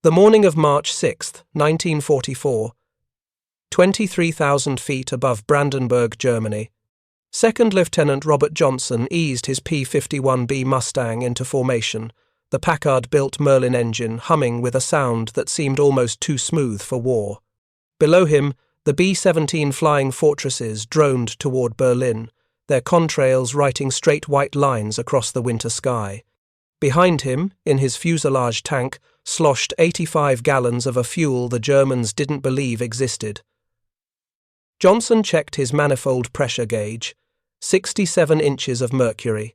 The morning of March 6, 1944, 23,000 feet above Brandenburg, Germany, Second Lieutenant Robert Johnson eased his P-51B Mustang into formation, the Packard-built Merlin engine humming with a sound that seemed almost too smooth for war. Below him, the B-17 Flying Fortresses droned toward Berlin, their contrails writing straight white lines across the winter sky. Behind him, in his fuselage tank, sloshed 85 gallons of a fuel the Germans didn't believe existed. Johnson checked his manifold pressure gauge, 67 inches of mercury.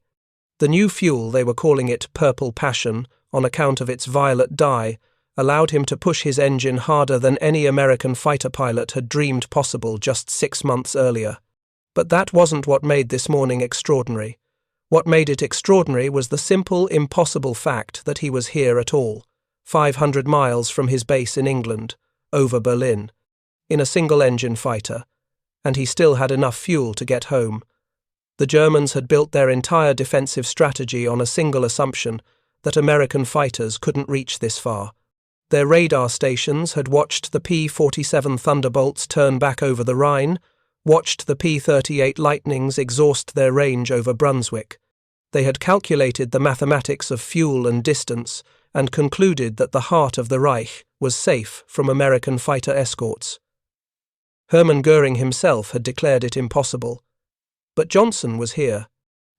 The new fuel, they were calling it Purple Passion, on account of its violet dye, allowed him to push his engine harder than any American fighter pilot had dreamed possible just 6 months earlier. But that wasn't what made this morning extraordinary. What made it extraordinary was the simple, impossible fact that he was here at all, 500 miles from his base in England, over Berlin, in a single-engine fighter, and he still had enough fuel to get home. The Germans had built their entire defensive strategy on a single assumption that American fighters couldn't reach this far. Their radar stations had watched the P-47 Thunderbolts turn back over the Rhine, watched the P-38 Lightnings exhaust their range over Brunswick. They had calculated the mathematics of fuel and distance and concluded that the heart of the Reich was safe from American fighter escorts. Hermann Göring himself had declared it impossible. But Johnson was here,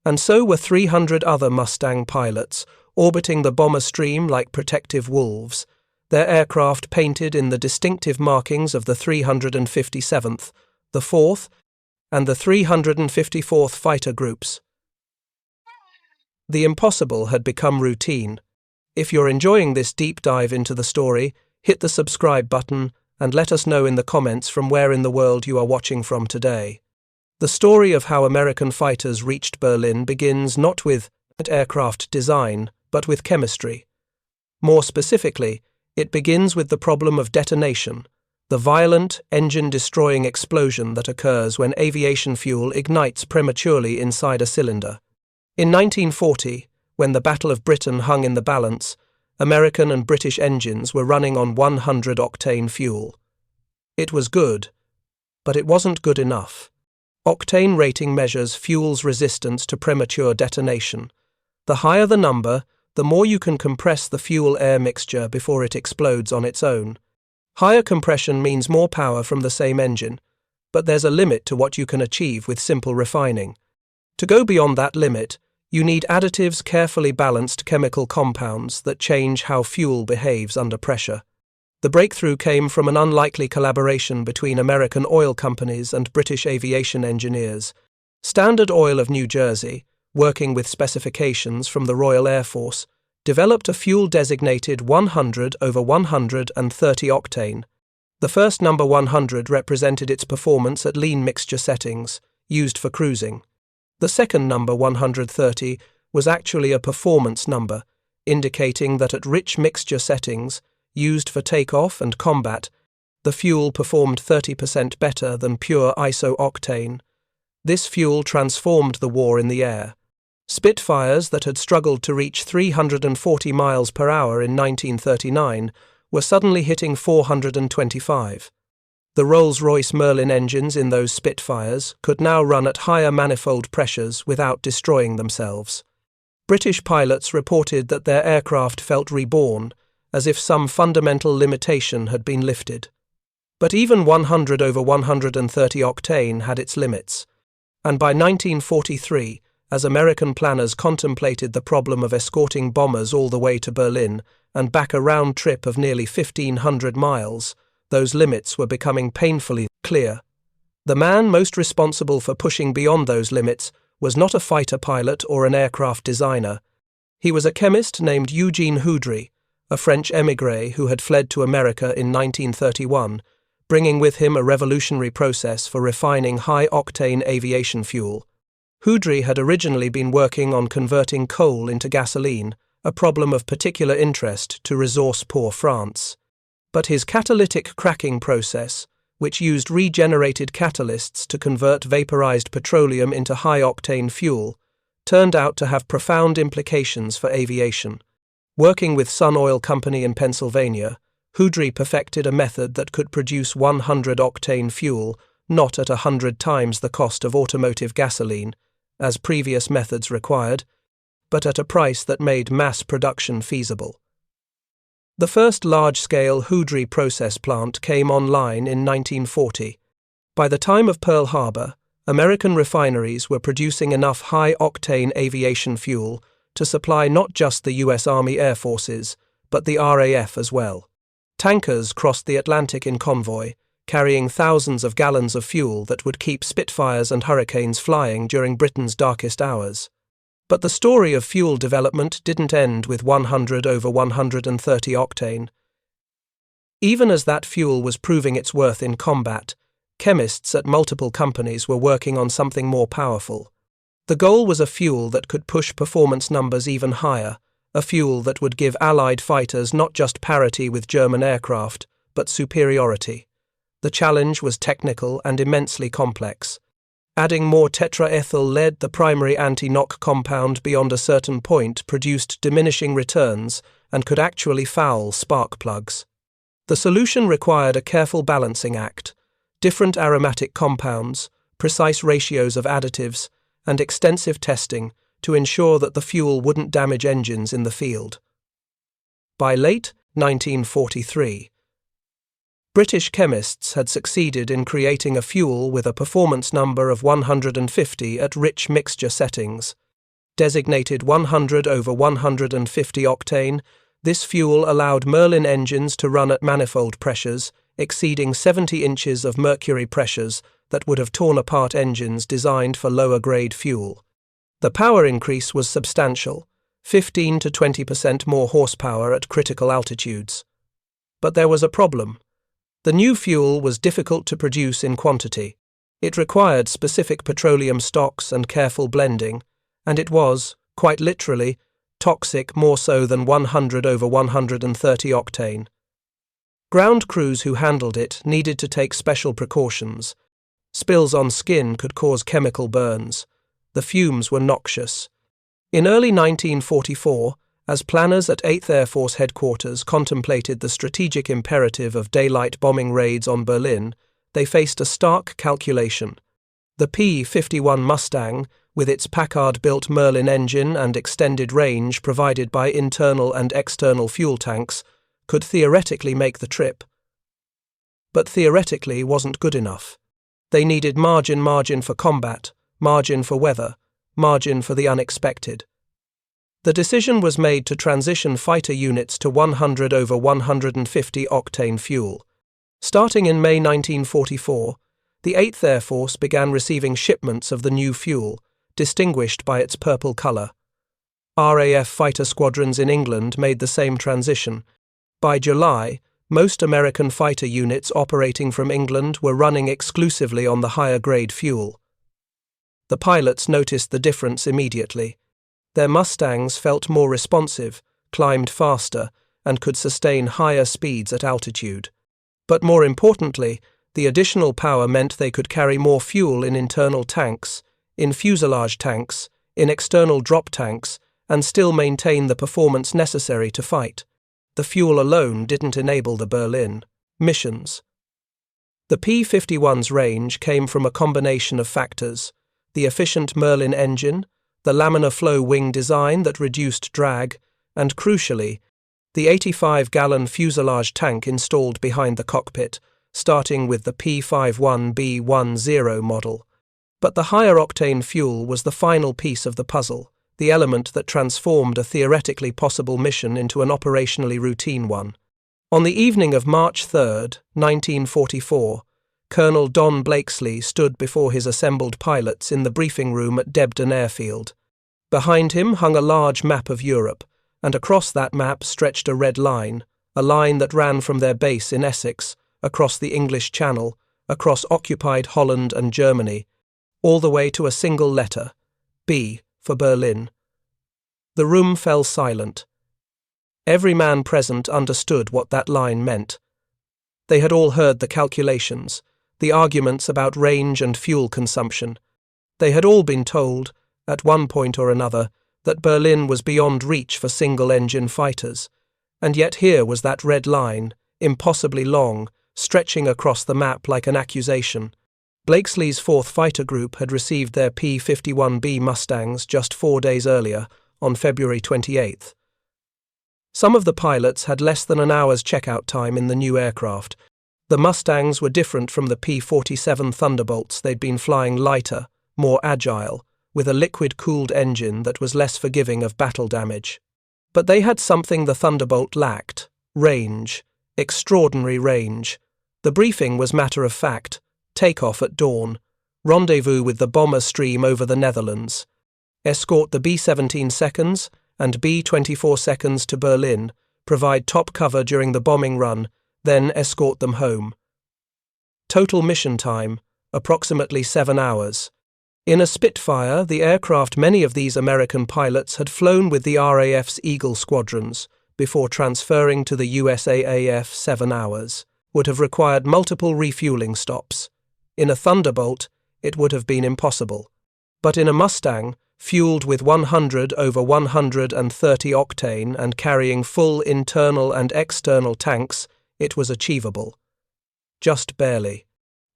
and so were 300 other Mustang pilots, orbiting the bomber stream like protective wolves, their aircraft painted in the distinctive markings of the 357th, the 4th, and the 354th Fighter Groups. The impossible had become routine. If you're enjoying this deep dive into the story, hit the subscribe button and let us know in the comments from where in the world you are watching from today. The story of how American fighters reached Berlin begins not with aircraft design, but with chemistry. More specifically, it begins with the problem of detonation, the violent, engine-destroying explosion that occurs when aviation fuel ignites prematurely inside a cylinder. In 1940, when the Battle of Britain hung in the balance, American and British engines were running on 100-octane fuel. It was good, but it wasn't good enough. Octane rating measures fuel's resistance to premature detonation. The higher the number, the more you can compress the fuel-air mixture before it explodes on its own. Higher compression means more power from the same engine, but there's a limit to what you can achieve with simple refining. To go beyond that limit, you need additives, carefully balanced chemical compounds that change how fuel behaves under pressure. The breakthrough came from an unlikely collaboration between American oil companies and British aviation engineers. Standard Oil of New Jersey, working with specifications from the Royal Air Force, developed a fuel designated 100 over 130 octane. The first number 100 represented its performance at lean mixture settings, used for cruising. The second number 130 was actually a performance number, indicating that at rich mixture settings, used for takeoff and combat, the fuel performed 30% better than pure iso-octane. This fuel transformed the war in the air. Spitfires that had struggled to reach 340 miles per hour in 1939 were suddenly hitting 425. The Rolls-Royce Merlin engines in those Spitfires could now run at higher manifold pressures without destroying themselves. British pilots reported that their aircraft felt reborn, as if some fundamental limitation had been lifted. But even 100 over 130 octane had its limits, and by 1943, as American planners contemplated the problem of escorting bombers all the way to Berlin and back a round trip of nearly 1,500 miles, those limits were becoming painfully clear. The man most responsible for pushing beyond those limits was not a fighter pilot or an aircraft designer. He was a chemist named Eugene Houdry, a French émigré who had fled to America in 1931, bringing with him a revolutionary process for refining high-octane aviation fuel. Houdry had originally been working on converting coal into gasoline, a problem of particular interest to resource-poor France. But his catalytic cracking process, which used regenerated catalysts to convert vaporized petroleum into high-octane fuel, turned out to have profound implications for aviation. Working with Sun Oil Company in Pennsylvania, Houdry perfected a method that could produce 100-octane fuel not at 100 times the cost of automotive gasoline, as previous methods required, but at a price that made mass production feasible. The first large-scale Houdry process plant came online in 1940. By the time of Pearl Harbor, American refineries were producing enough high-octane aviation fuel to supply not just the U.S. Army Air Forces, but the RAF as well. Tankers crossed the Atlantic in convoy, carrying thousands of gallons of fuel that would keep Spitfires and Hurricanes flying during Britain's darkest hours. But the story of fuel development didn't end with 100 over 130 octane. Even as that fuel was proving its worth in combat, chemists at multiple companies were working on something more powerful. The goal was a fuel that could push performance numbers even higher, a fuel that would give Allied fighters not just parity with German aircraft, but superiority. The challenge was technical and immensely complex. Adding more tetraethyl lead, the primary anti-knock compound, beyond a certain point produced diminishing returns and could actually foul spark plugs. The solution required a careful balancing act, different aromatic compounds, precise ratios of additives, and extensive testing to ensure that the fuel wouldn't damage engines in the field. By late 1943, British chemists had succeeded in creating a fuel with a performance number of 150 at rich mixture settings. Designated 100 over 150 octane, this fuel allowed Merlin engines to run at manifold pressures exceeding 70 inches of mercury pressures that would have torn apart engines designed for lower-grade fuel. The power increase was substantial, 15 to 20% more horsepower at critical altitudes. But there was a problem. The new fuel was difficult to produce in quantity. It required specific petroleum stocks and careful blending, and it was, quite literally, toxic more so than 100 over 130 octane. Ground crews who handled it needed to take special precautions. Spills on skin could cause chemical burns. The fumes were noxious. In early 1944, as planners at 8th Air Force Headquarters contemplated the strategic imperative of daylight bombing raids on Berlin, they faced a stark calculation. The P-51 Mustang, with its Packard-built Merlin engine and extended range provided by internal and external fuel tanks, could theoretically make the trip. But theoretically wasn't good enough. They needed margin for combat, margin for weather, margin for the unexpected. The decision was made to transition fighter units to 100 over 150 octane fuel. Starting in May 1944, the 8th Air Force began receiving shipments of the new fuel, distinguished by its purple color. RAF fighter squadrons in England made the same transition. By July, most American fighter units operating from England were running exclusively on the higher-grade fuel. The pilots noticed the difference immediately. Their Mustangs felt more responsive, climbed faster, and could sustain higher speeds at altitude. But more importantly, the additional power meant they could carry more fuel in internal tanks, in fuselage tanks, in external drop tanks, and still maintain the performance necessary to fight. The fuel alone didn't enable the Berlin missions. The P-51's range came from a combination of factors: the efficient Merlin engine, the laminar flow wing design that reduced drag, and crucially, the 85-gallon fuselage tank installed behind the cockpit, starting with the P-51B10 model. But the higher-octane fuel was the final piece of the puzzle, the element that transformed a theoretically possible mission into an operationally routine one. On the evening of March 3, 1944, Colonel Don Blakesley stood before his assembled pilots in the briefing room at Debden Airfield. Behind him hung a large map of Europe, and across that map stretched a red line, a line that ran from their base in Essex, across the English Channel, across occupied Holland and Germany, all the way to a single letter, B for Berlin. The room fell silent. Every man present understood what that line meant. They had all heard the calculations, the arguments about range and fuel consumption. They had all been told, at one point or another, that Berlin was beyond reach for single-engine fighters. And yet here was that red line, impossibly long, stretching across the map like an accusation. Blakesley's 4th Fighter Group had received their P-51B Mustangs just 4 days earlier, on February 28th. Some of the pilots had less than an hour's checkout time in the new aircraft. The Mustangs were different from the P-47 Thunderbolts. They'd been flying lighter, more agile, with a liquid-cooled engine that was less forgiving of battle damage. But they had something the Thunderbolt lacked: range, extraordinary range. The briefing was matter of fact: takeoff at dawn, rendezvous with the bomber stream over the Netherlands, escort the B-17 seconds and B-24 seconds to Berlin, provide top cover during the bombing run, then escort them home. Total mission time, approximately 7 hours. In a Spitfire, the aircraft many of these American pilots had flown with the RAF's Eagle squadrons before transferring to the USAAF 7 hours, would have required multiple refueling stops. In a Thunderbolt, it would have been impossible. But in a Mustang, fueled with 100 over 130 octane and carrying full internal and external tanks, it was achievable. Just barely.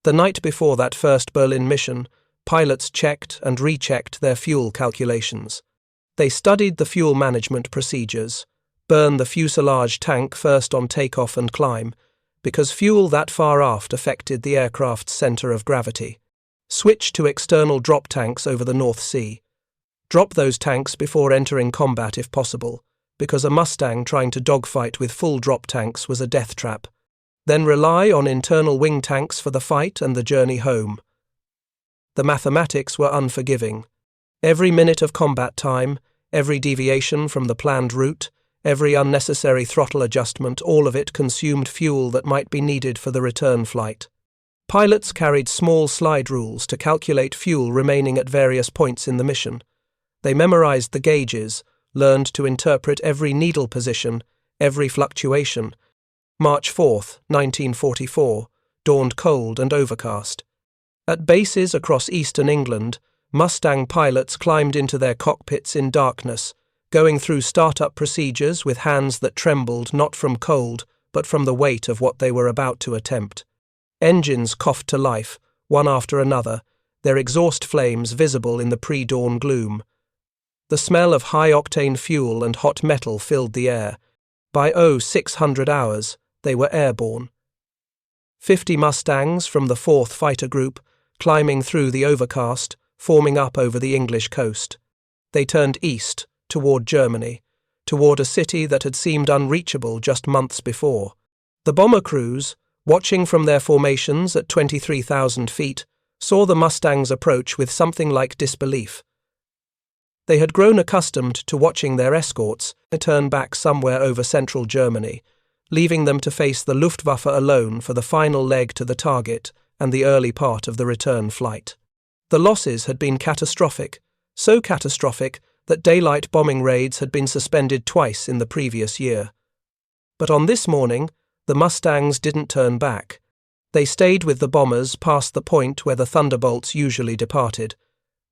The night before that first Berlin mission, pilots checked and rechecked their fuel calculations. They studied the fuel management procedures, burn the fuselage tank first on takeoff and climb, because fuel that far aft affected the aircraft's center of gravity. Switch to external drop tanks over the North Sea. Drop those tanks before entering combat if possible, because a Mustang trying to dogfight with full drop tanks was a death trap. Then rely on internal wing tanks for the fight and the journey home. The mathematics were unforgiving. Every minute of combat time, every deviation from the planned route, every unnecessary throttle adjustment, all of it consumed fuel that might be needed for the return flight. Pilots carried small slide rules to calculate fuel remaining at various points in the mission. They memorized the gauges, learned to interpret every needle position, every fluctuation. March 4th, 1944, dawned cold and overcast. At bases across eastern England, Mustang pilots climbed into their cockpits in darkness, going through start-up procedures with hands that trembled not from cold, but from the weight of what they were about to attempt. Engines coughed to life, one after another, their exhaust flames visible in the pre-dawn gloom. The smell of high-octane fuel and hot metal filled the air. By 0600 hours, they were airborne. 50 Mustangs from the 4th Fighter Group, climbing through the overcast, forming up over the English coast. They turned east, toward Germany, toward a city that had seemed unreachable just months before. The bomber crews, watching from their formations at 23,000 feet, saw the Mustangs approach with something like disbelief. They had grown accustomed to watching their escorts turn back somewhere over central Germany, leaving them to face the Luftwaffe alone for the final leg to the target and the early part of the return flight. The losses had been catastrophic, so catastrophic that daylight bombing raids had been suspended twice in the previous year. But on this morning, the Mustangs didn't turn back. They stayed with the bombers past the point where the Thunderbolts usually departed.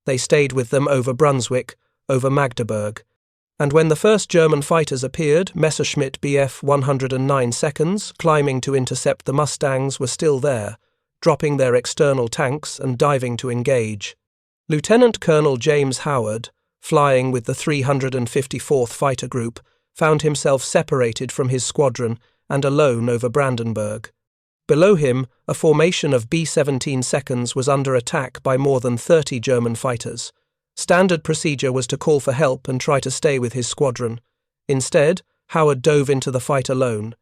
They stayed with them over Brunswick, over Magdeburg. And when the first German fighters appeared, Messerschmitt Bf 109 seconds, climbing to intercept the Mustangs, were still there, dropping their external tanks and diving to engage. Lieutenant Colonel James Howard, flying with the 354th Fighter Group, found himself separated from his squadron and alone over Brandenburg. Below him, a formation of B-17 seconds was under attack by more than 30 German fighters. Standard procedure was to call for help and try to stay with his squadron. Instead, Howard dove into the fight alone.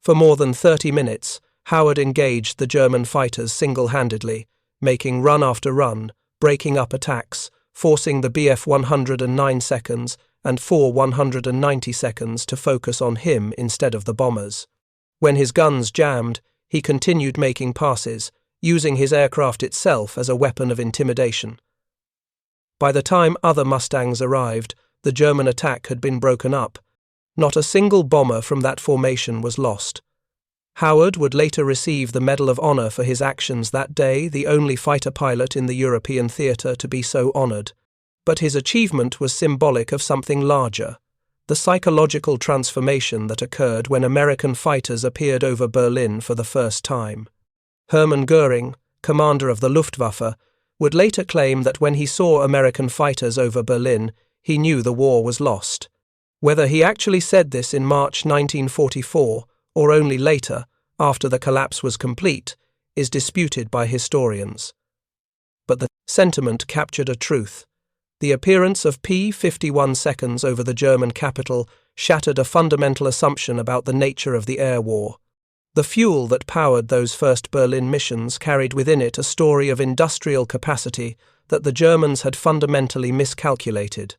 For more than 30 minutes, Howard engaged the German fighters single-handedly, making run after run, breaking up attacks, forcing the Bf 109 seconds and 4 190 seconds to focus on him instead of the bombers. When his guns jammed, he continued making passes, using his aircraft itself as a weapon of intimidation. By the time other Mustangs arrived, the German attack had been broken up. Not a single bomber from that formation was lost. Howard would later receive the Medal of Honor for his actions that day, the only fighter pilot in the European theater to be so honored. But his achievement was symbolic of something larger: the psychological transformation that occurred when American fighters appeared over Berlin for the first time. Hermann Göring, commander of the Luftwaffe, would later claim that when he saw American fighters over Berlin, he knew the war was lost. Whether he actually said this in March 1944 or only later, after the collapse was complete, is disputed by historians. But the sentiment captured a truth. The appearance of P-51 seconds over the German capital shattered a fundamental assumption about the nature of the air war. The fuel that powered those first Berlin missions carried within it a story of industrial capacity that the Germans had fundamentally miscalculated.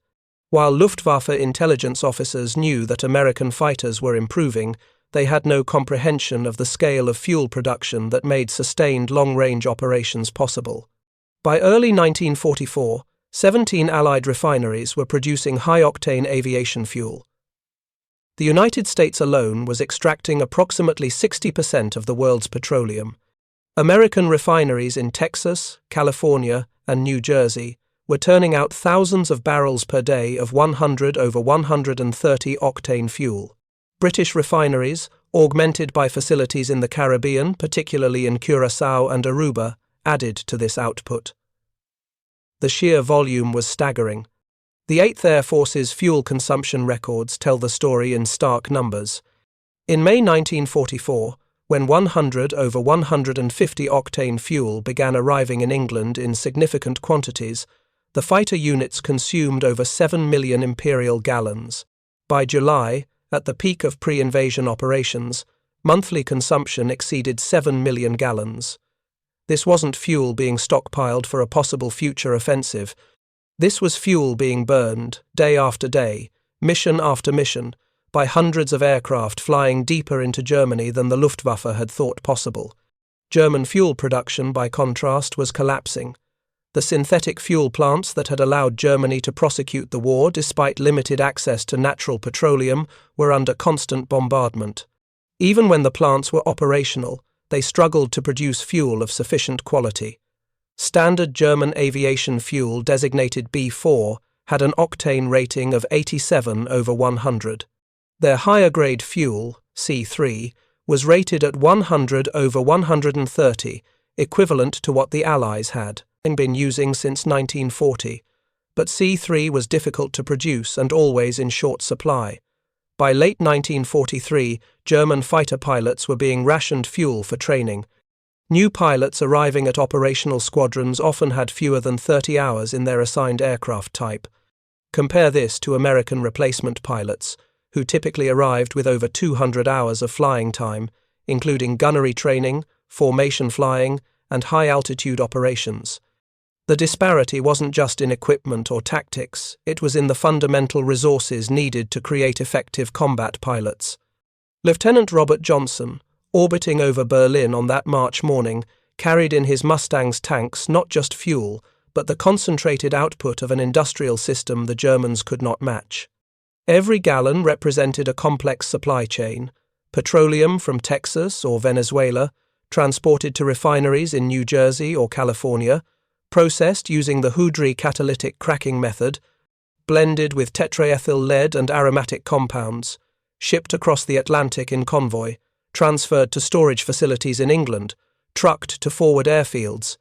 While Luftwaffe intelligence officers knew that American fighters were improving, they had no comprehension of the scale of fuel production that made sustained long-range operations possible. By early 1944, 17 Allied refineries were producing high-octane aviation fuel. The United States alone was extracting approximately 60% of the world's petroleum. American refineries in Texas, California, and New Jersey were turning out thousands of barrels per day of 100 over 130 octane fuel. British refineries, augmented by facilities in the Caribbean, particularly in Curaçao and Aruba, added to this output. The sheer volume was staggering. The 8th Air Force's fuel consumption records tell the story in stark numbers. In May 1944, when 100 over 150 octane fuel began arriving in England in significant quantities, the fighter units consumed over 7 million imperial gallons. By July, at the peak of pre-invasion operations, monthly consumption exceeded 7 million gallons. This wasn't fuel being stockpiled for a possible future offensive. This was fuel being burned, day after day, mission after mission, by hundreds of aircraft flying deeper into Germany than the Luftwaffe had thought possible. German fuel production, by contrast, was collapsing. The synthetic fuel plants that had allowed Germany to prosecute the war despite limited access to natural petroleum were under constant bombardment. Even when the plants were operational, they struggled to produce fuel of sufficient quality. Standard German aviation fuel, designated B4, had an octane rating of 87 over 100. Their higher-grade fuel, C3, was rated at 100 over 130, equivalent to what the Allies had been using since 1940. But C3 was difficult to produce and always in short supply. By late 1943, German fighter pilots were being rationed fuel for training. New pilots arriving at operational squadrons often had fewer than 30 hours in their assigned aircraft type. Compare this to American replacement pilots, who typically arrived with over 200 hours of flying time, including gunnery training, formation flying, and high-altitude operations. The disparity wasn't just in equipment or tactics, it was in the fundamental resources needed to create effective combat pilots. Lieutenant Robert Johnson, orbiting over Berlin on that March morning, carried in his Mustang's tanks not just fuel, but the concentrated output of an industrial system the Germans could not match. Every gallon represented a complex supply chain: petroleum from Texas or Venezuela, transported to refineries in New Jersey or California, processed using the Houdry catalytic cracking method, blended with tetraethyl lead and aromatic compounds, shipped across the Atlantic in convoy, transferred to storage facilities in England, trucked to forward airfields,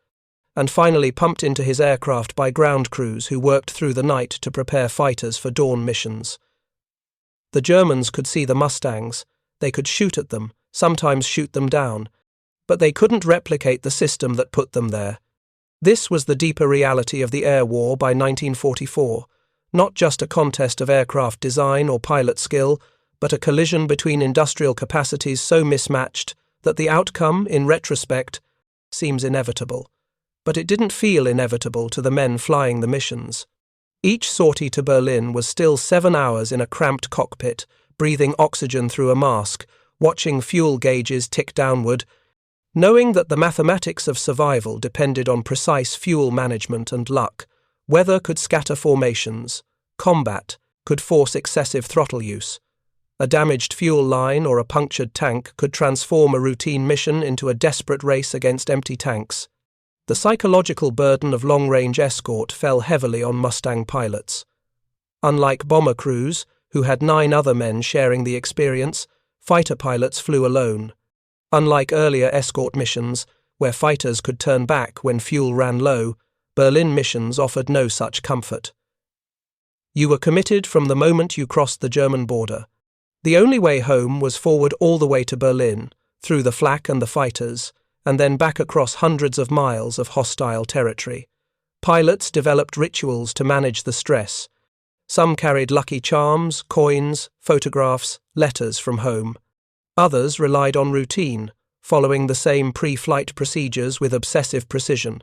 and finally pumped into his aircraft by ground crews who worked through the night to prepare fighters for dawn missions. The Germans could see the Mustangs, they could shoot at them, sometimes shoot them down, but they couldn't replicate the system that put them there. This was the deeper reality of the air war by 1944, not just a contest of aircraft design or pilot skill, but a collision between industrial capacities so mismatched that the outcome, in retrospect, seems inevitable. But it didn't feel inevitable to the men flying the missions. Each sortie to Berlin was still 7 hours in a cramped cockpit, breathing oxygen through a mask, watching fuel gauges tick downward, knowing that the mathematics of survival depended on precise fuel management and luck. Weather could scatter formations. Combat could force excessive throttle use. A damaged fuel line or a punctured tank could transform a routine mission into a desperate race against empty tanks. The psychological burden of long-range escort fell heavily on Mustang pilots. Unlike bomber crews, who had 9 other men sharing the experience, fighter pilots flew alone. Unlike earlier escort missions, where fighters could turn back when fuel ran low, Berlin missions offered no such comfort. You were committed from the moment you crossed the German border. The only way home was forward all the way to Berlin, through the flak and the fighters, and then back across hundreds of miles of hostile territory. Pilots developed rituals to manage the stress. Some carried lucky charms, coins, photographs, letters from home. Others relied on routine, following the same pre-flight procedures with obsessive precision,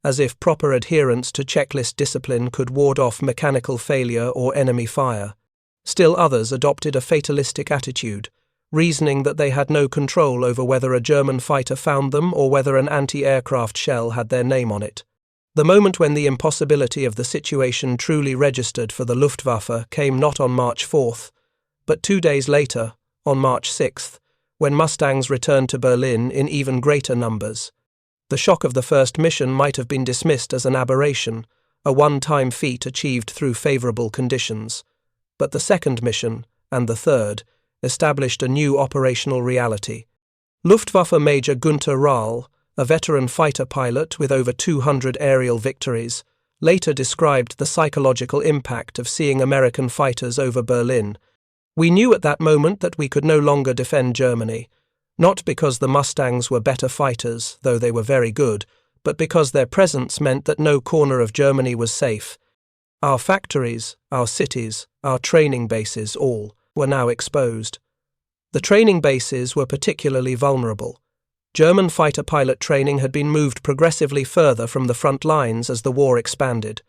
as if proper adherence to checklist discipline could ward off mechanical failure or enemy fire. Still others adopted a fatalistic attitude, reasoning that they had no control over whether a German fighter found them or whether an anti-aircraft shell had their name on it. The moment when the impossibility of the situation truly registered for the Luftwaffe came not on March 4th, but 2 days later, on March 6th, when Mustangs returned to Berlin in even greater numbers. The shock of the first mission might have been dismissed as an aberration, a one-time feat achieved through favorable conditions. But the second mission, and the third, established a new operational reality. Luftwaffe Major Günther Rahl, a veteran fighter pilot with over 200 aerial victories, later described the psychological impact of seeing American fighters over Berlin. We knew at that moment that we could no longer defend Germany, not because the Mustangs were better fighters, though they were very good, but because their presence meant that no corner of Germany was safe. Our factories, our cities, our training bases, all were now exposed. The training bases were particularly vulnerable. German fighter pilot training had been moved progressively further from the front lines as the war expanded.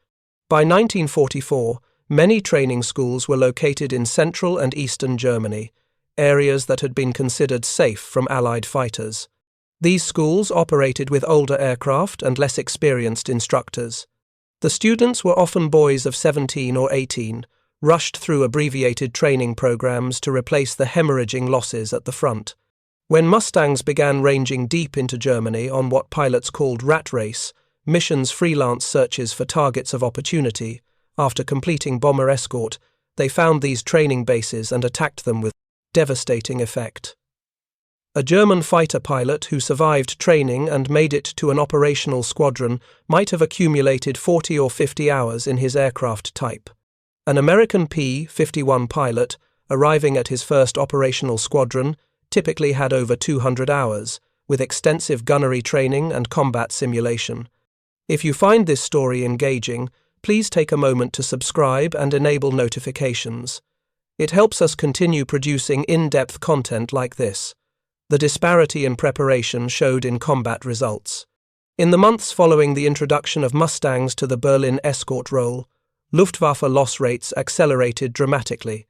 By 1944, many training schools were located in central and eastern Germany, areas that had been considered safe from Allied fighters. These schools operated with older aircraft and less experienced instructors. The students were often boys of 17 or 18, rushed through abbreviated training programs to replace the hemorrhaging losses at the front. When Mustangs began ranging deep into Germany on what pilots called rat race, missions freelance searches for targets of opportunity, after completing bomber escort, they found these training bases and attacked them with devastating effect. A German fighter pilot who survived training and made it to an operational squadron might have accumulated 40 or 50 hours in his aircraft type. An American P-51 pilot, arriving at his first operational squadron, typically had over 200 hours, with extensive gunnery training and combat simulation. If you find this story engaging, please take a moment to subscribe and enable notifications. It helps us continue producing in-depth content like this. The disparity in preparation showed in combat results. In the months following the introduction of Mustangs to the Berlin escort role, Luftwaffe loss rates accelerated dramatically.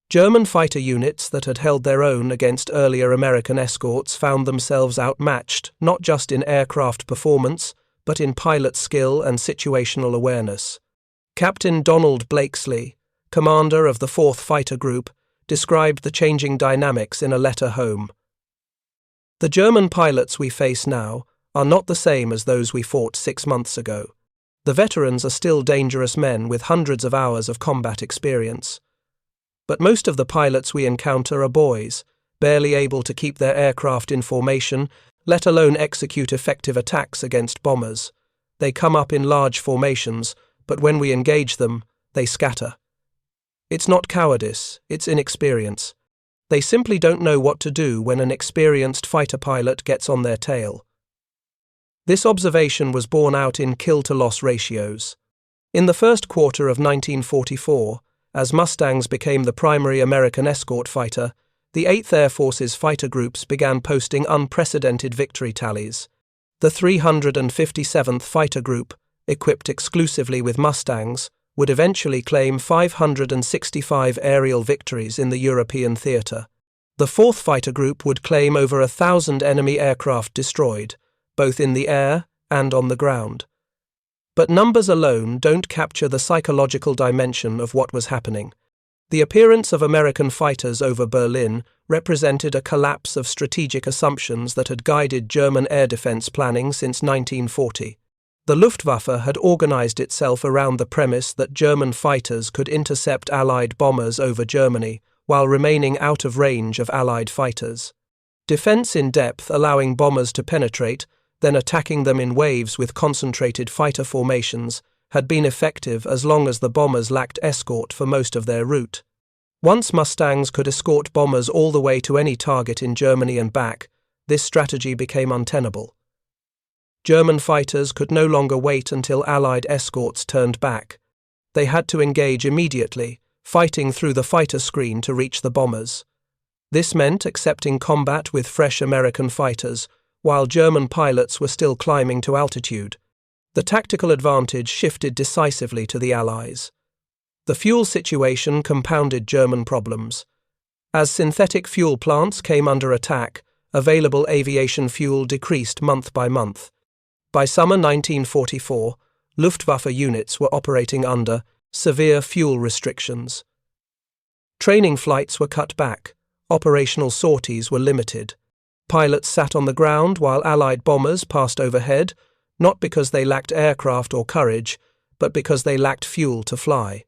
German fighter units that had held their own against earlier American escorts found themselves outmatched not just in aircraft performance, but in pilot skill and situational awareness. Captain Donald Blakesley, commander of the 4th Fighter Group, described the changing dynamics in a letter home. The German pilots we face now are not the same as those we fought 6 months ago. The veterans are still dangerous men with hundreds of hours of combat experience. But most of the pilots we encounter are boys, barely able to keep their aircraft in formation, let alone execute effective attacks against bombers. They come up in large formations, but when we engage them, they scatter. It's not cowardice, it's inexperience. They simply don't know what to do when an experienced fighter pilot gets on their tail. This observation was borne out in kill-to-loss ratios. In the first quarter of 1944, as Mustangs became the primary American escort fighter, the 8th Air Force's fighter groups began posting unprecedented victory tallies. The 357th Fighter Group, equipped exclusively with Mustangs, would eventually claim 565 aerial victories in the European theatre. The 4th Fighter Group would claim over 1,000 enemy aircraft destroyed, both in the air and on the ground. But numbers alone don't capture the psychological dimension of what was happening. The appearance of American fighters over Berlin represented a collapse of strategic assumptions that had guided German air defense planning since 1940. The Luftwaffe had organized itself around the premise that German fighters could intercept Allied bombers over Germany while remaining out of range of Allied fighters. Defense in depth, allowing bombers to penetrate, then attacking them in waves with concentrated fighter formations, had been effective as long as the bombers lacked escort for most of their route. Once Mustangs could escort bombers all the way to any target in Germany and back, this strategy became untenable. German fighters could no longer wait until Allied escorts turned back. They had to engage immediately, fighting through the fighter screen to reach the bombers. This meant accepting combat with fresh American fighters, while German pilots were still climbing to altitude. The tactical advantage shifted decisively to the Allies. The fuel situation compounded German problems. As synthetic fuel plants came under attack, available aviation fuel decreased month by month. By summer 1944, Luftwaffe units were operating under severe fuel restrictions. Training flights were cut back, operational sorties were limited. Pilots sat on the ground while Allied bombers passed overhead, not because they lacked aircraft or courage, but because they lacked fuel to fly.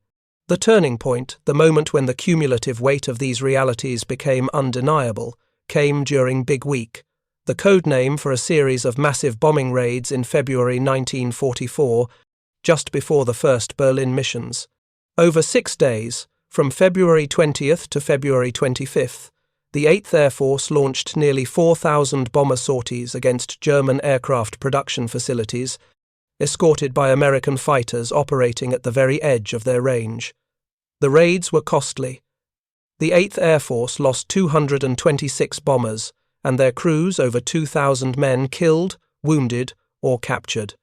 The turning point, the moment when the cumulative weight of these realities became undeniable, came during Big Week, the code name for a series of massive bombing raids in February 1944, just before the first Berlin missions. Over 6 days, from February 20th to February 25th, the 8th Air Force launched nearly 4,000 bomber sorties against German aircraft production facilities, escorted by American fighters operating at the very edge of their range. The raids were costly. The 8th Air Force lost 226 bombers, and their crews over 2,000 men killed, wounded, or captured.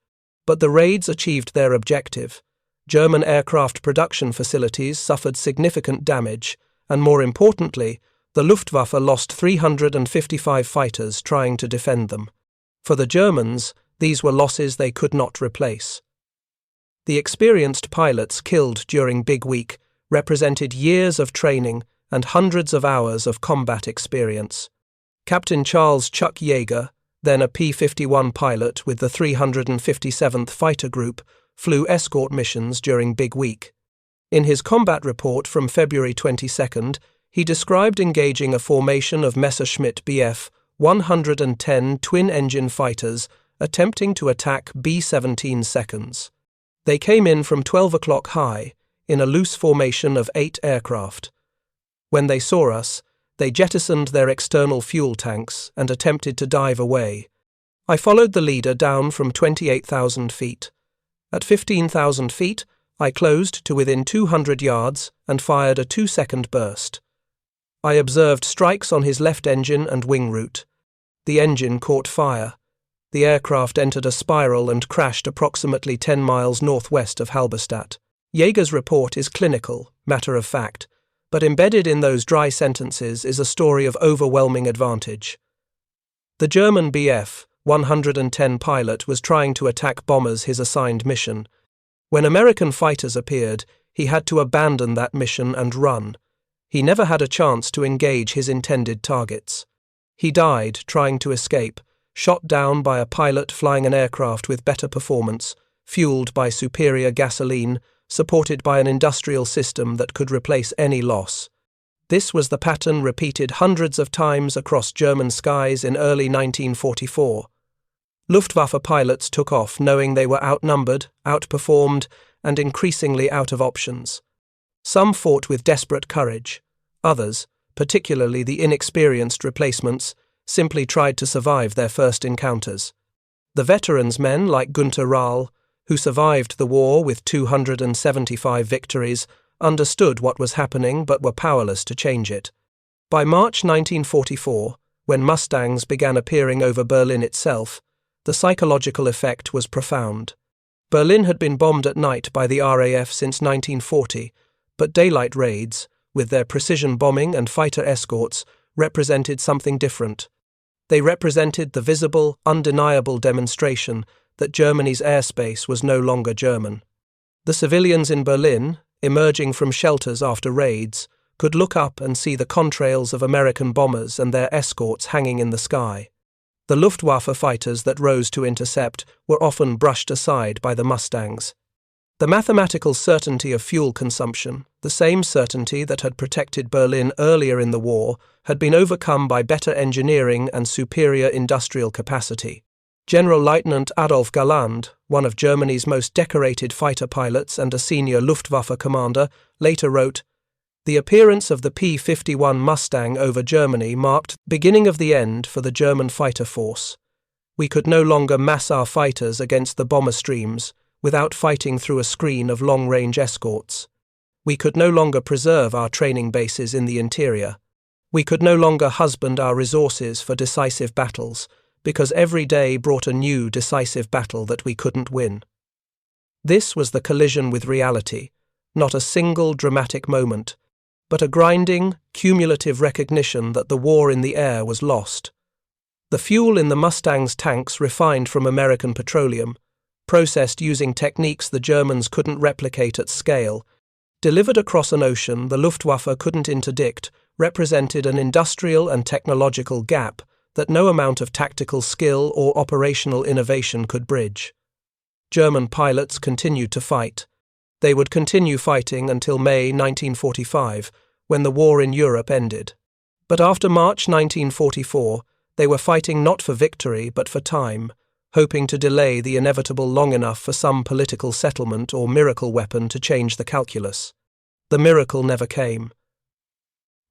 But the raids achieved their objective. German aircraft production facilities suffered significant damage, and more importantly, the Luftwaffe lost 355 fighters trying to defend them. For the Germans, these were losses they could not replace. The experienced pilots killed during Big Week represented years of training and hundreds of hours of combat experience. Captain Charles Chuck Yeager, then a P-51 pilot with the 357th Fighter Group, flew escort missions during Big Week. In his combat report from February 22nd, he described engaging a formation of Messerschmitt Bf 110 twin-engine fighters attempting to attack B-17 seconds. They came in from 12 o'clock high, in a loose formation of 8 aircraft. When they saw us, they jettisoned their external fuel tanks and attempted to dive away. I followed the leader down from 28,000 feet. At 15,000 feet, I closed to within 200 yards and fired a 2-second burst. I observed strikes on his left engine and wing root. The engine caught fire. The aircraft entered a spiral and crashed approximately 10 miles northwest of Halberstadt. Yeager's report is clinical, matter of fact, but embedded in those dry sentences is a story of overwhelming advantage. The German Bf 110 pilot was trying to attack bombers his assigned mission. When American fighters appeared, he had to abandon that mission and run. He never had a chance to engage his intended targets. He died trying to escape, shot down by a pilot flying an aircraft with better performance, fueled by superior gasoline, supported by an industrial system that could replace any loss. This was the pattern repeated hundreds of times across German skies in early 1944. Luftwaffe pilots took off knowing they were outnumbered, outperformed, and increasingly out of options. Some fought with desperate courage. Others, particularly the inexperienced replacements, simply tried to survive their first encounters. The veterans men like Günter Rahl, who survived the war with 275 victories, understood what was happening but were powerless to change it. By March 1944, when Mustangs began appearing over Berlin itself, the psychological effect was profound. Berlin had been bombed at night by the RAF since 1940, but daylight raids, with their precision bombing and fighter escorts, represented something different. They represented the visible, undeniable demonstration that Germany's airspace was no longer German. The civilians in Berlin, emerging from shelters after raids, could look up and see the contrails of American bombers and their escorts hanging in the sky. The Luftwaffe fighters that rose to intercept were often brushed aside by the Mustangs. The mathematical certainty of fuel consumption, the same certainty that had protected Berlin earlier in the war, had been overcome by better engineering and superior industrial capacity. General-Lieutenant Adolf Galland, one of Germany's most decorated fighter pilots and a senior Luftwaffe commander, later wrote, "The appearance of the P-51 Mustang over Germany marked the beginning of the end for the German fighter force. We could no longer mass our fighters against the bomber streams without fighting through a screen of long-range escorts. We could no longer preserve our training bases in the interior. We could no longer husband our resources for decisive battles, because every day brought a new decisive battle that we couldn't win." This was the collision with reality, not a single dramatic moment, but a grinding, cumulative recognition that the war in the air was lost. The fuel in the Mustang's tanks, refined from American petroleum, processed using techniques the Germans couldn't replicate at scale, delivered across an ocean the Luftwaffe couldn't interdict, represented an industrial and technological gap that no amount of tactical skill or operational innovation could bridge. German pilots continued to fight. They would continue fighting until May 1945, when the war in Europe ended. But after March 1944, they were fighting not for victory but for time, hoping to delay the inevitable long enough for some political settlement or miracle weapon to change the calculus. The miracle never came.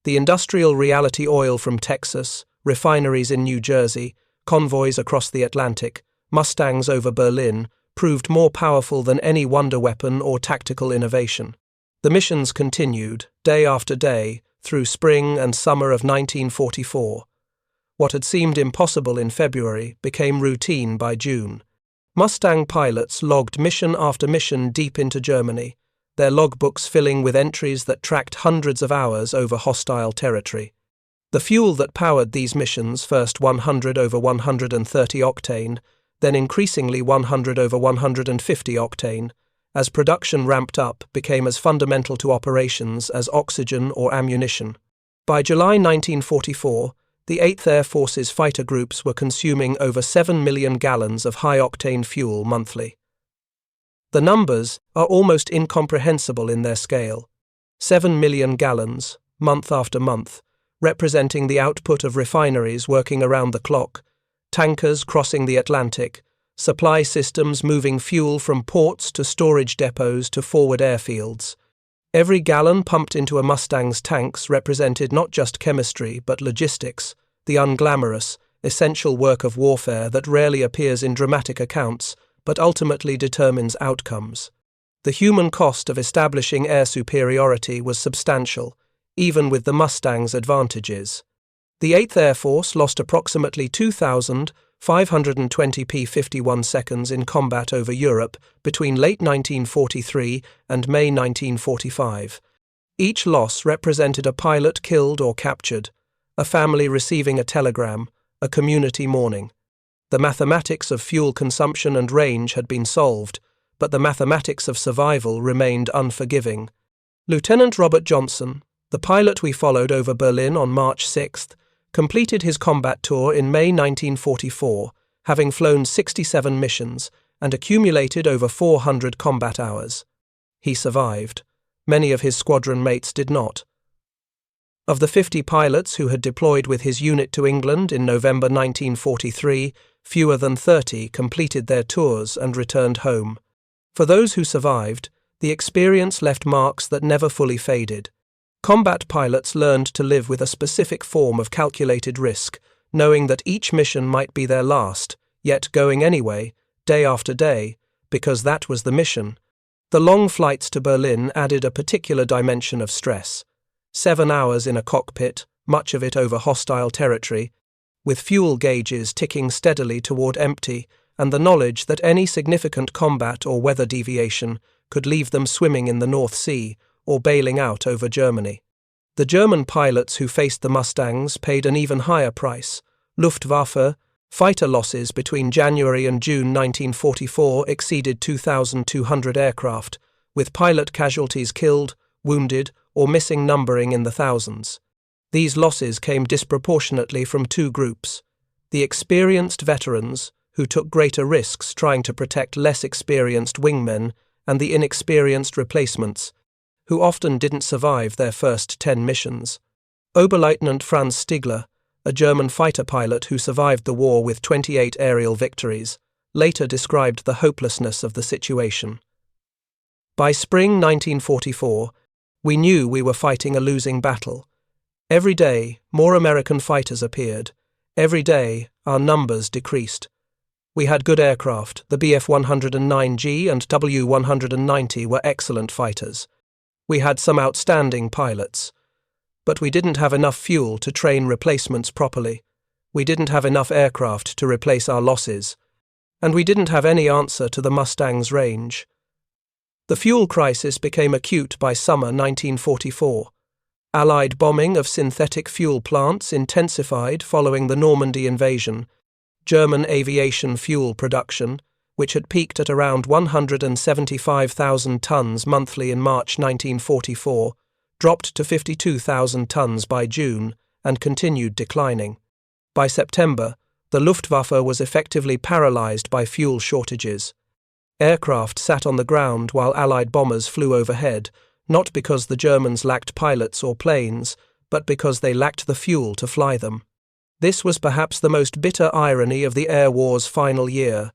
The industrial reality oil from Texas, refineries in New Jersey, convoys across the Atlantic, Mustangs over Berlin, proved more powerful than any wonder weapon or tactical innovation. The missions continued, day after day, through spring and summer of 1944. What had seemed impossible in February became routine by June. Mustang pilots logged mission after mission deep into Germany, their logbooks filling with entries that tracked hundreds of hours over hostile territory. The fuel that powered these missions, first 100 over 130 octane, then increasingly 100 over 150 octane, as production ramped up, became as fundamental to operations as oxygen or ammunition. By July 1944, the 8th Air Force's fighter groups were consuming over 7 million gallons of high-octane fuel monthly. The numbers are almost incomprehensible in their scale. 7 million gallons, month after month, representing the output of refineries working around the clock, tankers crossing the Atlantic, supply systems moving fuel from ports to storage depots to forward airfields. Every gallon pumped into a Mustang's tanks represented not just chemistry but logistics, the unglamorous, essential work of warfare that rarely appears in dramatic accounts but ultimately determines outcomes. The human cost of establishing air superiority was substantial, even with the Mustang's advantages. The 8th Air Force lost approximately 2,520 P-51 seconds in combat over Europe between late 1943 and May 1945. Each loss represented a pilot killed or captured, a family receiving a telegram, a community mourning. The mathematics of fuel consumption and range had been solved, but the mathematics of survival remained unforgiving. Lieutenant Robert Johnson, the pilot we followed over Berlin on March 6th, completed his combat tour in May 1944, having flown 67 missions and accumulated over 400 combat hours. He survived. Many of his squadron mates did not. Of the 50 pilots who had deployed with his unit to England in November 1943, fewer than 30 completed their tours and returned home. For those who survived, the experience left marks that never fully faded. Combat pilots learned to live with a specific form of calculated risk, knowing that each mission might be their last, yet going anyway, day after day, because that was the mission. The long flights to Berlin added a particular dimension of stress. 7 hours in a cockpit, much of it over hostile territory, with fuel gauges ticking steadily toward empty, and the knowledge that any significant combat or weather deviation could leave them swimming in the North Sea or bailing out over Germany. The German pilots who faced the Mustangs paid an even higher price. Luftwaffe fighter losses between January and June 1944 exceeded 2,200 aircraft, with pilot casualties killed, wounded, or missing numbering in the thousands. These losses came disproportionately from two groups: The experienced veterans, who took greater risks trying to protect less experienced wingmen, and the inexperienced replacements, who often didn't survive their first 10 missions. Oberleutnant Franz Stigler, a German fighter pilot who survived the war with 28 aerial victories, later described the hopelessness of the situation. By spring 1944, we knew we were fighting a losing battle. Every day, more American fighters appeared. Every day, our numbers decreased. We had good aircraft. The Bf-109G and W-190 were excellent fighters. We had some outstanding pilots. But we didn't have enough fuel to train replacements properly. We didn't have enough aircraft to replace our losses. And we didn't have any answer to the Mustang's range. The fuel crisis became acute by summer 1944. Allied bombing of synthetic fuel plants intensified following the Normandy invasion. German aviation fuel production, which had peaked at around 175,000 tons monthly in March 1944, dropped to 52,000 tons by June and continued declining. By September, the Luftwaffe was effectively paralyzed by fuel shortages. Aircraft sat on the ground while Allied bombers flew overhead, not because the Germans lacked pilots or planes, but because they lacked the fuel to fly them. This was perhaps the most bitter irony of the air war's final year.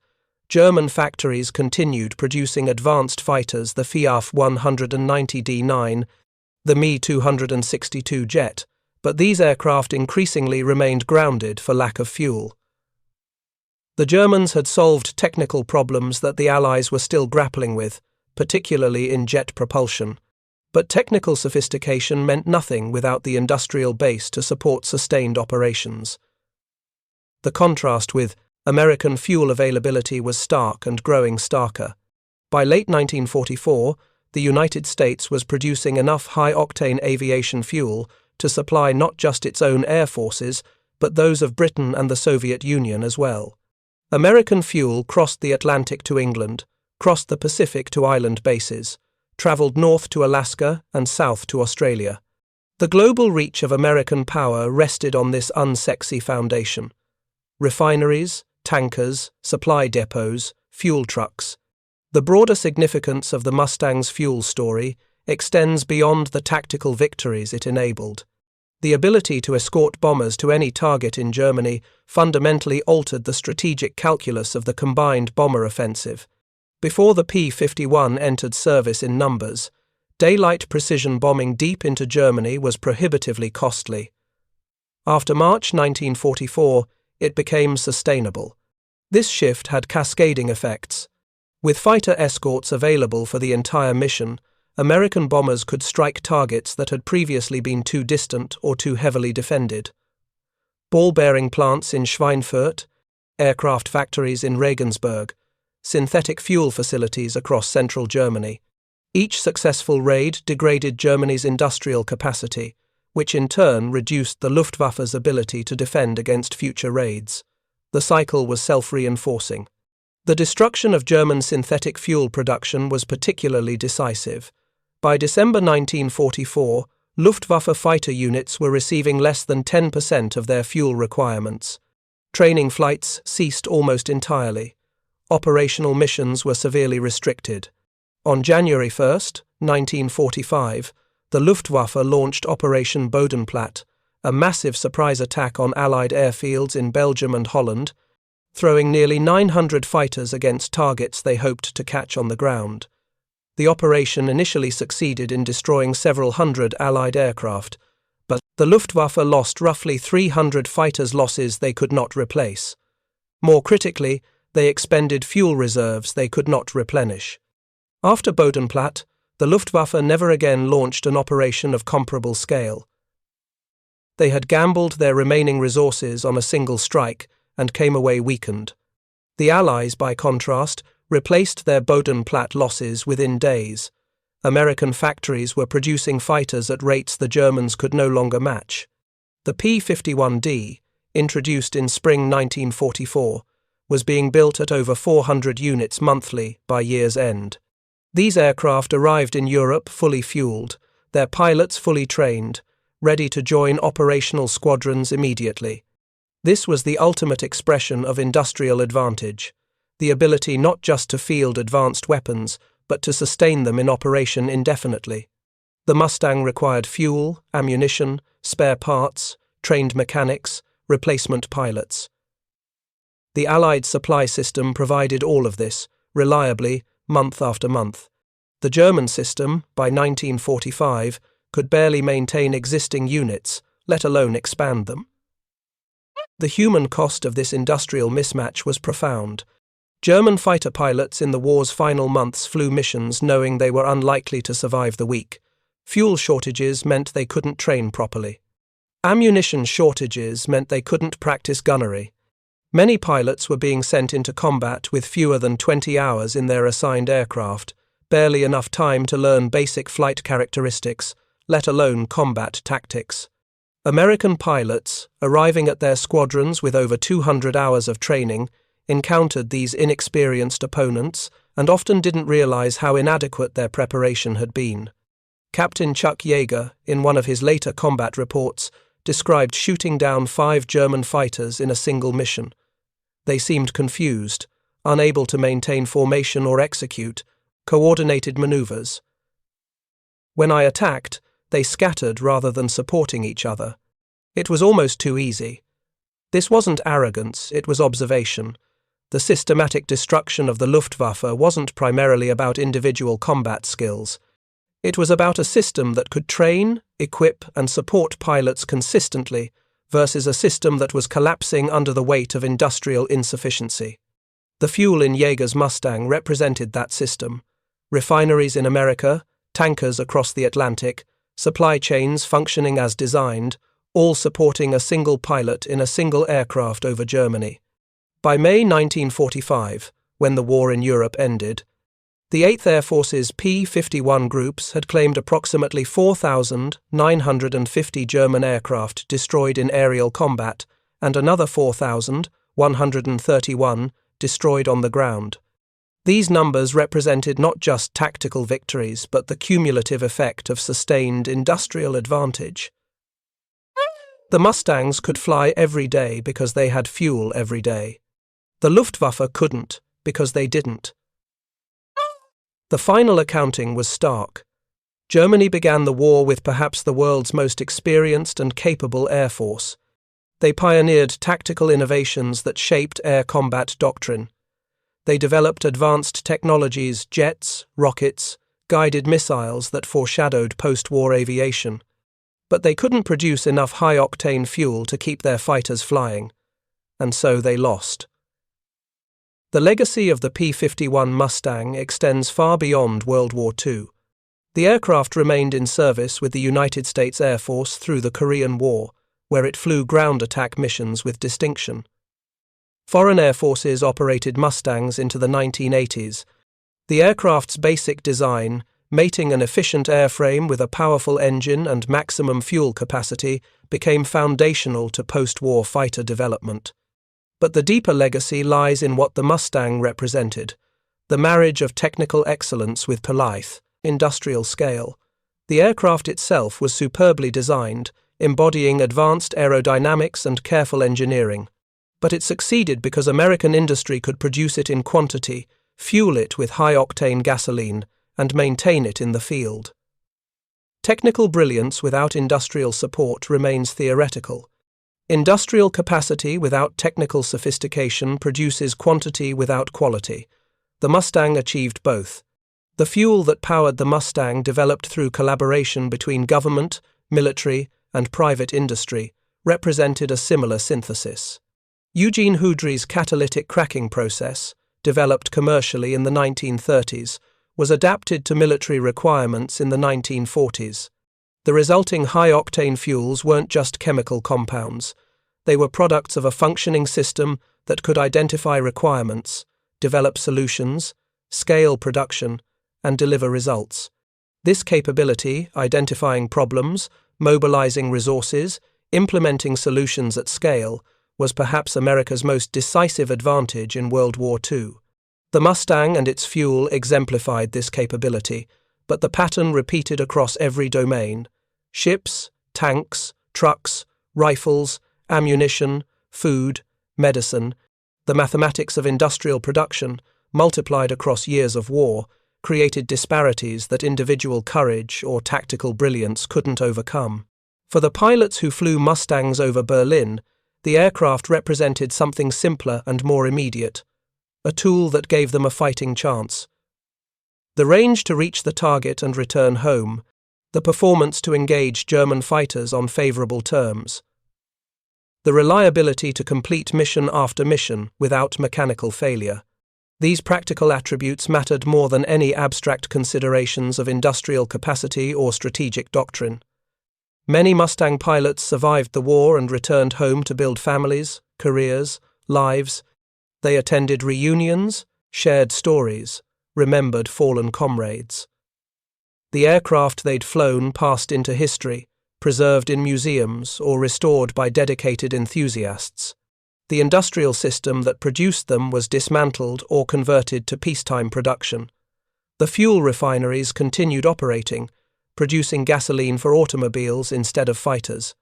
German factories continued producing advanced fighters, the Fiaf 190D9, the Me-262 jet, but these aircraft increasingly remained grounded for lack of fuel. The Germans had solved technical problems that the Allies were still grappling with, particularly in jet propulsion. But technical sophistication meant nothing without the industrial base to support sustained operations. The contrast with American fuel availability was stark and growing starker. By late 1944, the United States was producing enough high-octane aviation fuel to supply not just its own air forces, but those of Britain and the Soviet Union as well. American fuel crossed the Atlantic to England, crossed the Pacific to island bases, travelled north to Alaska and south to Australia. The global reach of American power rested on this unsexy foundation. Refineries, tankers, supply depots, fuel trucks. The broader significance of the Mustang's fuel story extends beyond the tactical victories it enabled. The ability to escort bombers to any target in Germany fundamentally altered the strategic calculus of the combined bomber offensive. Before the P-51 entered service in numbers, daylight precision bombing deep into Germany was prohibitively costly. After March 1944, it became sustainable. This shift had cascading effects. With fighter escorts available for the entire mission, American bombers could strike targets that had previously been too distant or too heavily defended. Ball-bearing plants in Schweinfurt, aircraft factories in Regensburg, synthetic fuel facilities across central Germany. Each successful raid degraded Germany's industrial capacity, which in turn reduced the Luftwaffe's ability to defend against future raids. The cycle was self-reinforcing. The destruction of German synthetic fuel production was particularly decisive. By December 1944, Luftwaffe fighter units were receiving less than 10% of their fuel requirements. Training flights ceased almost entirely. Operational missions were severely restricted. On January 1, 1945, the Luftwaffe launched Operation Bodenplatte, a massive surprise attack on Allied airfields in Belgium and Holland, throwing nearly 900 fighters against targets they hoped to catch on the ground. The operation initially succeeded in destroying several hundred Allied aircraft, but the Luftwaffe lost roughly 300 fighters' losses they could not replace. More critically, they expended fuel reserves they could not replenish. After Bodenplatte, the Luftwaffe never again launched an operation of comparable scale. They had gambled their remaining resources on a single strike and came away weakened. The Allies, by contrast, replaced their Bodenplatte losses within days. American factories were producing fighters at rates the Germans could no longer match. The P-51D, introduced in spring 1944, was being built at over 400 units monthly by year's end. These aircraft arrived in Europe fully fueled, their pilots fully trained, ready to join operational squadrons immediately. This was the ultimate expression of industrial advantage, the ability not just to field advanced weapons, but to sustain them in operation indefinitely. The Mustang required fuel, ammunition, spare parts, trained mechanics, replacement pilots. The Allied supply system provided all of this, reliably, month after month. The German system, by 1945, could barely maintain existing units, let alone expand them. The human cost of this industrial mismatch was profound. German fighter pilots in the war's final months flew missions knowing they were unlikely to survive the week. Fuel shortages meant they couldn't train properly. Ammunition shortages meant they couldn't practice gunnery. Many pilots were being sent into combat with fewer than 20 hours in their assigned aircraft, barely enough time to learn basic flight characteristics, let alone combat tactics. American pilots, arriving at their squadrons with over 200 hours of training, encountered these inexperienced opponents and often didn't realize how inadequate their preparation had been. Captain Chuck Yeager, in one of his later combat reports, described shooting down 5 German fighters in a single mission. They seemed confused, unable to maintain formation or execute coordinated maneuvers. When I attacked, they scattered rather than supporting each other. It was almost too easy. This wasn't arrogance, it was observation. The systematic destruction of the Luftwaffe wasn't primarily about individual combat skills. It was about a system that could train, equip, and support pilots consistently versus a system that was collapsing under the weight of industrial insufficiency. The fuel in Yeager's Mustang represented that system. Refineries in America, tankers across the Atlantic, supply chains functioning as designed, all supporting a single pilot in a single aircraft over Germany. By May 1945, when the war in Europe ended, the 8th Air Force's P-51 groups had claimed approximately 4,950 German aircraft destroyed in aerial combat and another 4,131 destroyed on the ground. These numbers represented not just tactical victories but the cumulative effect of sustained industrial advantage. The Mustangs could fly every day because they had fuel every day. The Luftwaffe couldn't because they didn't. The final accounting was stark. Germany began the war with perhaps the world's most experienced and capable air force. They pioneered tactical innovations that shaped air combat doctrine. They developed advanced technologies, jets, rockets, guided missiles that foreshadowed post-war aviation. But they couldn't produce enough high-octane fuel to keep their fighters flying, and so they lost. The legacy of the P-51 Mustang extends far beyond World War II. The aircraft remained in service with the United States Air Force through the Korean War, where it flew ground attack missions with distinction. Foreign air forces operated Mustangs into the 1980s. The aircraft's basic design, mating an efficient airframe with a powerful engine and maximum fuel capacity, became foundational to post-war fighter development. But the deeper legacy lies in what the Mustang represented, the marriage of technical excellence with polite, industrial scale. The aircraft itself was superbly designed, embodying advanced aerodynamics and careful engineering. But it succeeded because American industry could produce it in quantity, fuel it with high-octane gasoline, and maintain it in the field. Technical brilliance without industrial support remains theoretical. Industrial capacity without technical sophistication produces quantity without quality. The Mustang achieved both. The fuel that powered the Mustang developed through collaboration between government, military, and private industry, represented a similar synthesis. Eugene Houdry's catalytic cracking process, developed commercially in the 1930s, was adapted to military requirements in the 1940s. The resulting high-octane fuels weren't just chemical compounds. They were products of a functioning system that could identify requirements, develop solutions, scale production, and deliver results. This capability, identifying problems, mobilizing resources, implementing solutions at scale, was perhaps America's most decisive advantage in World War II. The Mustang and its fuel exemplified this capability, but the pattern repeated across every domain. Ships, tanks, trucks, rifles, ammunition, food, medicine, the mathematics of industrial production, multiplied across years of war, created disparities that individual courage or tactical brilliance couldn't overcome. For the pilots who flew Mustangs over Berlin, the aircraft represented something simpler and more immediate, a tool that gave them a fighting chance. The range to reach the target and return home, the performance to engage German fighters on favorable terms, the reliability to complete mission after mission without mechanical failure. These practical attributes mattered more than any abstract considerations of industrial capacity or strategic doctrine. Many Mustang pilots survived the war and returned home to build families, careers, lives. They attended reunions, shared stories, remembered fallen comrades. The aircraft they'd flown passed into history, preserved in museums or restored by dedicated enthusiasts. The industrial system that produced them was dismantled or converted to peacetime production. The fuel refineries continued operating, producing gasoline for automobiles instead of fighters.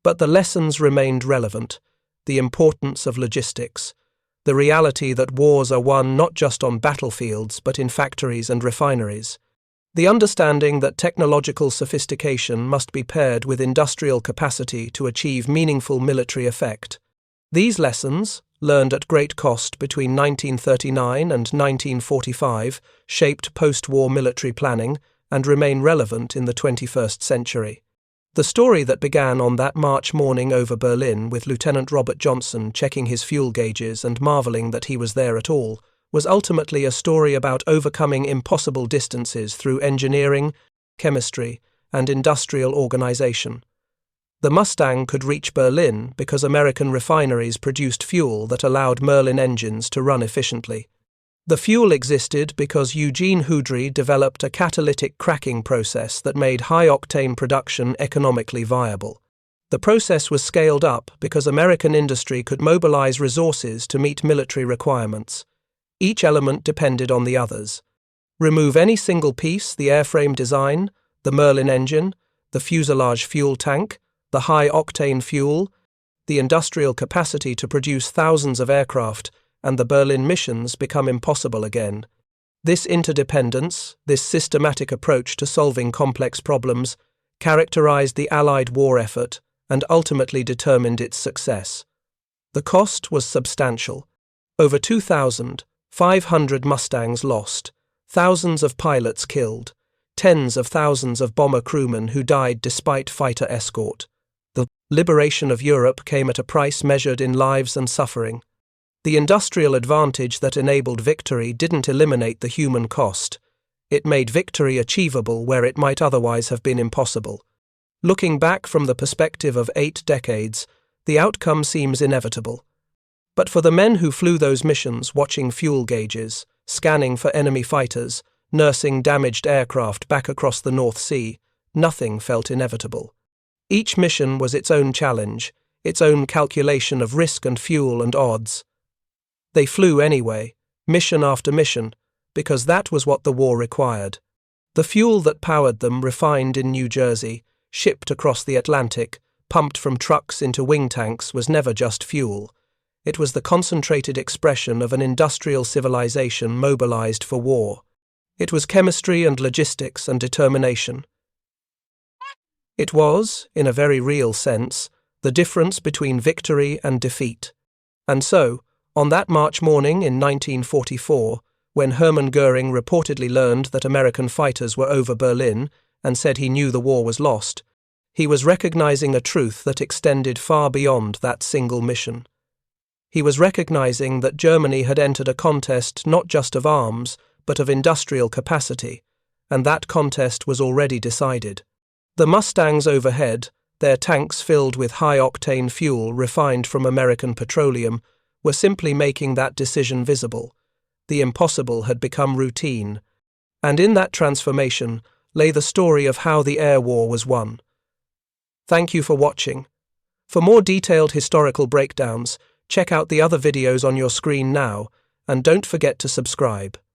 But the lessons remained relevant: the importance of logistics, the reality that wars are won not just on battlefields but in factories and refineries, the understanding that technological sophistication must be paired with industrial capacity to achieve meaningful military effect. These lessons, learned at great cost between 1939 and 1945, shaped post-war military planning and remain relevant in the 21st century. The story that began on that March morning over Berlin with Lieutenant Robert Johnson checking his fuel gauges and marveling that he was there at all was ultimately a story about overcoming impossible distances through engineering, chemistry, and industrial organization. The Mustang could reach Berlin because American refineries produced fuel that allowed Merlin engines to run efficiently. The fuel existed because Eugene Houdry developed a catalytic cracking process that made high-octane production economically viable. The process was scaled up because American industry could mobilize resources to meet military requirements. Each element depended on the others. Remove any single piece, the airframe design, the Merlin engine, the fuselage fuel tank, the high-octane fuel, the industrial capacity to produce thousands of aircraft, and the Berlin missions become impossible again. This interdependence, this systematic approach to solving complex problems, characterized the Allied war effort and ultimately determined its success. The cost was substantial. Over 2,500 Mustangs lost, thousands of pilots killed, tens of thousands of bomber crewmen who died despite fighter escort. The liberation of Europe came at a price measured in lives and suffering. The industrial advantage that enabled victory didn't eliminate the human cost. It made victory achievable where it might otherwise have been impossible. Looking back from the perspective of 8 decades, the outcome seems inevitable. But for the men who flew those missions, watching fuel gauges, scanning for enemy fighters, nursing damaged aircraft back across the North Sea, nothing felt inevitable. Each mission was its own challenge, its own calculation of risk and fuel and odds. They flew anyway, mission after mission, because that was what the war required. The fuel that powered them, refined in New Jersey, shipped across the Atlantic, pumped from trucks into wing tanks, was never just fuel. It was the concentrated expression of an industrial civilization mobilized for war. It was chemistry and logistics and determination. It was, in a very real sense, the difference between victory and defeat. And so, on that March morning in 1944, when Hermann Göring reportedly learned that American fighters were over Berlin and said he knew the war was lost, he was recognizing a truth that extended far beyond that single mission. He was recognizing that Germany had entered a contest not just of arms, but of industrial capacity, and that contest was already decided. The Mustangs overhead, their tanks filled with high-octane fuel refined from American petroleum, were simply making that decision visible. The impossible had become routine, and in that transformation lay the story of how the air war was won. Thank you for watching. For more detailed historical breakdowns, check out the other videos on your screen now, and don't forget to subscribe.